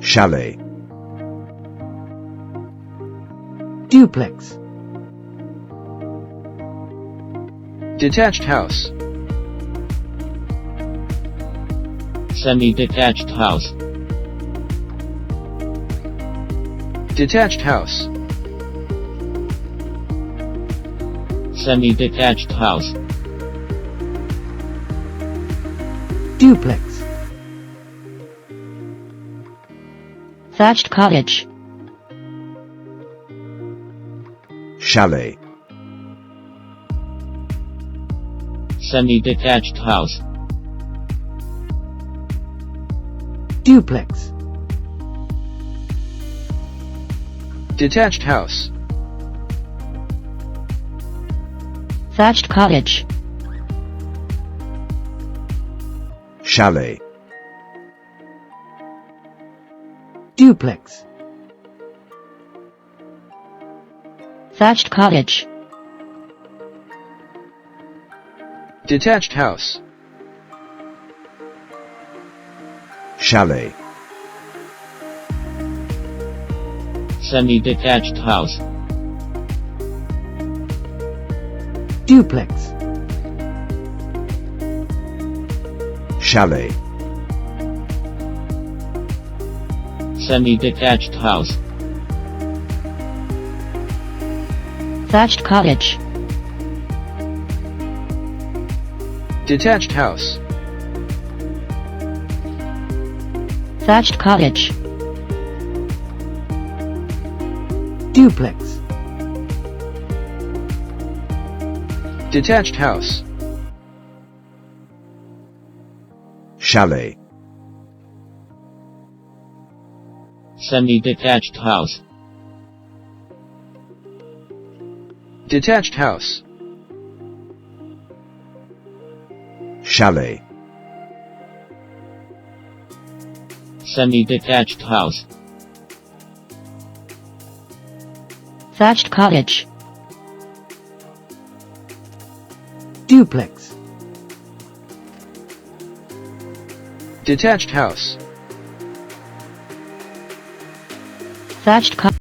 Chalet. Duplex. Detached house. Semi-detached house. Detached house. Semi-detached house. Duplex. Thatched cottage. Chalet. Semi-detached house. Duplex. Detached house. Thatched cottage. Chalet. Duplex. Thatched cottage. Detached house. Chalet. Semi-detached house. Duplex. Chalet. Semi-detached house. Thatched cottage. Detached house. Thatched cottage. Duplex. Detached house. Chalet. Semi-detached house. Detached house. Chalet. Semi-detached house. Thatched cottage. Duplex. Detached house. Thatched cottage.